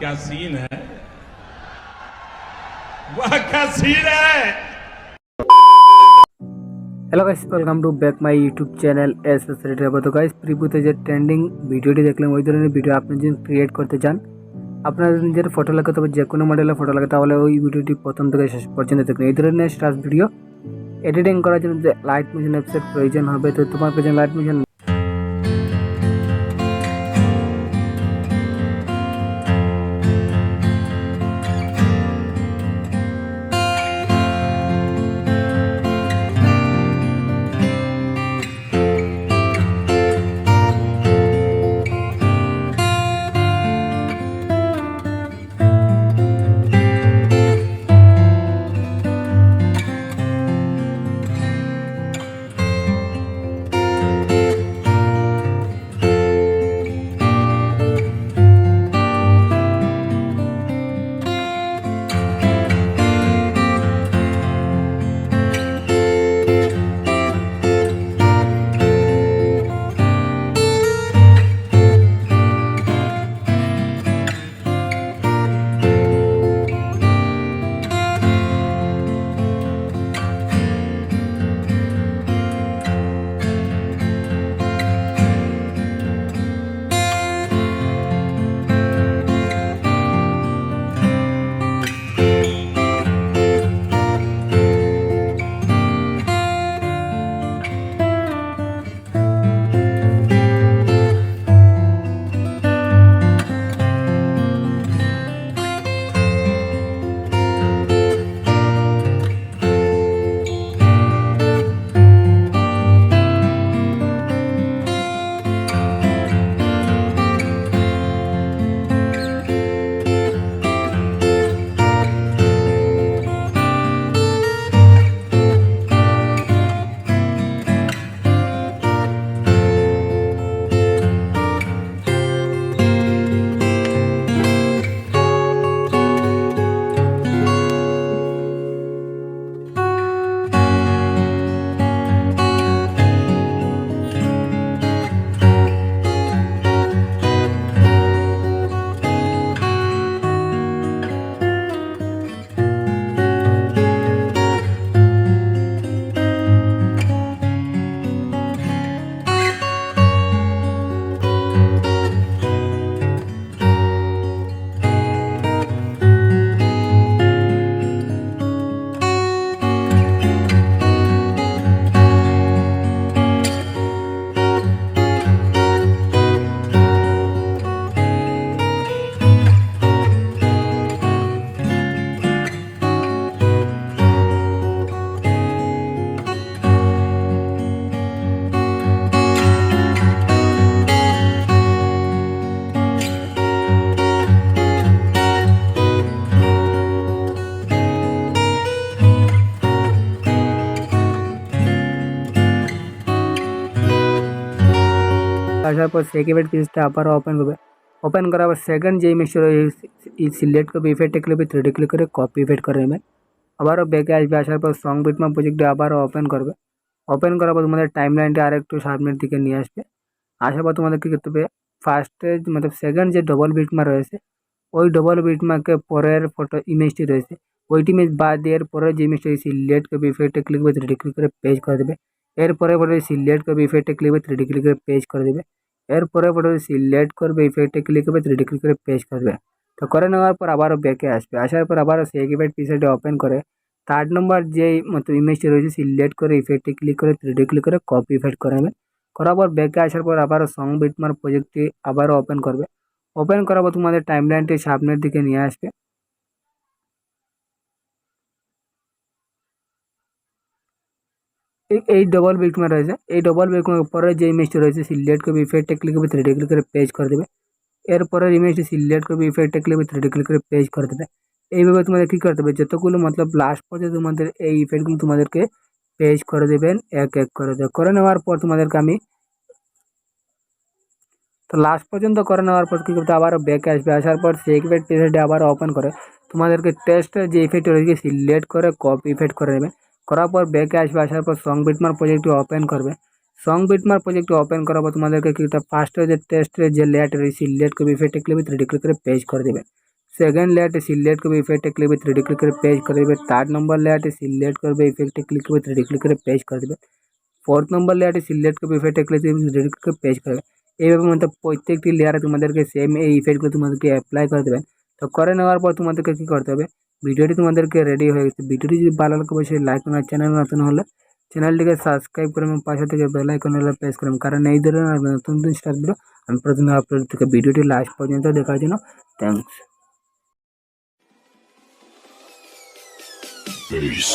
क्या सीन है, वाह क्या सीन है। Hello guys, welcome to back my YouTube channel 𝐴𝐶। তো গাইস, প্রিভিউতে যে ট্রেন্ডিং ভিডিওটি দেখলাম ওই ধরনের ভিডিও আপনি যদি ক্রিয়েট করতে চান, আপনার নিজের ফটো লাগে, তবে যে কোনো মডেলের ফটো লাগে, তাহলে ওই ভিডিওটি প্রথম থেকে শেষ পর্যন্ত দেখুন। এই ধরনের স্টার্ট ভিডিও এডিটিং করার জন্য যে লাইট মোশন অ্যাপসের প্রয়োজন হবে, তো তোমার কাছে লাইট মোশন আসার পর সেকেন্ড পেজটা আবার ওপেন করবে। ওপেন করার পর সেকেন্ড যে ইমেজটা রয়েছে সিলেক্ট করবে, ইফেক্টে ক্লিক করে 3D ক্লিক করে কপি ইফেক্ট করে নেবে। আবারও ব্যাকে আসবে, আসার পর সং বিটম্যাপ প্রজেক্টটা আবারও ওপেন করবে। ওপেন করার পর তোমাদের টাইমলাইনটা আর একটু সামনের দিকে নিয়ে আসবে। আসার পর তোমাদের কী করতে হবে, ফার্স্টে সেকেন্ড যে ডবল বিটম্যাপ রয়েছে ওই ডবল বিটম্যাপকে পরের ফটো ইমেজটি রয়েছে ওইটি ইমেজ বাদ দিয়ে পরের যে ইমেজটা সিলেক্ট করবে, ইফেক্টে ক্লিক করে 3D ক্লিক করে পেজ করে দেবে। এরপরে সিলেক্ট করবে, ইফেক্টে ক্লিক করে 3D ক্লিক করে পেজ করে দেবে। এরপরে সিলেক্ট করবে, ইফেক্টে ক্লিক করবে, 3D ক্লিক করে পেজ করবে। তো করে নেওয়ার পর আবারও ব্যাকে আসবে। আসার পর আবারও সেই কিপ্যাড পিসিটা ওপেন করে থার্ড নম্বর যেই ইমেজটি রয়েছে সিলেক্ট করে, ইফেক্টে ক্লিক করে 3D ক্লিক করে কপি ইফেক্ট করে নেবে। করার পর ব্যাকে আসার পর আবারও সং বিটম্যাপ প্রজেক্টটি আবারও ওপেন করবে। ওপেন করার পর তোমাদের টাইমলাইনটি সামনের দিকে নিয়ে আসবে। এই ডবল বিটম্যাপ রয়েছে, এই ডবল বিটম্যাপের পরে যে ইমেজটি রয়েছে সিলেক্ট করবে, ইফেক্টে ক্লিক করবে, 3D ক্লিক করে পেজ করে দেবে। এরপরের ইমেজটি সিলেক্ট করবে, ইফেক্টে ক্লিক করে 3D ক্লিক করে পেজ করে দেবে। এইভাবে তোমাদের কী করতে হবে, যতগুলো লাস্ট পর্যন্ত তোমাদের এই ইফেক্টগুলো তোমাদেরকে পেজ করে দেবেন এক এক করে দেবে। করে নেওয়ার পর তোমাদেরকে আমি তো লাস্ট পর্যন্ত করে নেওয়ার পর কী করতে আবারও ব্যাকে আসবে। আসার পর সেই ইফেক্ট পেজটি আবার ওপেন করে তোমাদেরকে টেস্টের যে ইফেক্ট রয়েছে সিলেক্ট করে কপি ইফেক্ট করে নেবেন। করার পর ব্যাকে আসবে। আসার পর সং বিটম্যাপ প্রজেক্টটি ওপেন করবে। সং বিটম্যাপ প্রজেক্টটি ওপেন করার পর তোমাদেরকে কী করতে ফার্স্টে যে টেস্টের যে লেয়ারটা রয়েছে সিলেক্ট করবে, ইফেক্টে ক্লিক করে 3D ক্লিক করে পেজ করে দেবে। सेकेंड लेयर सिलेक्ट कर इफेक्ट क्लिक पे 3D क्लिक कर पेज कर देबे। थर्ड नंबर लेयर सिलेक्ट कर इफेक्ट क्लिक पे 3D क्लिक कर पेज कर देबे। फोर्थ नंबर लेयर सिलेक्ट कर इफेक्ट क्लिक पे 3D क्लिक कर पेज करबे। এইভাবে मतलब প্রত্যেকটি লেয়ারে তোমাদেরকে সেম এই ইফেক্টগুলো তোমাদেরকে অ্যাপ্লাই করে দেবেন। তো করে নেওয়ার পর তোমাদেরকে কী করতে হবে, ভিডিওটি তোমাদেরকে রেডি হয়ে গেছে। ভিডিওটি যদি ভালো লাগে অবশ্যই লাইক করুন, আর চ্যানেল নতুন হলে চ্যানেলটিকে সাবস্ক্রাইব করে এবং পাশে থেকে বেল আইকন প্রেস করুন, কারণ এই ধরনের নতুন নতুন স্টার্ট ভিডিও আমি প্রতিদিন আপলোড থেকে। ভিডিওটি লাস্ট পর্যন্ত দেখার জন্য থ্যাংকস। Peace.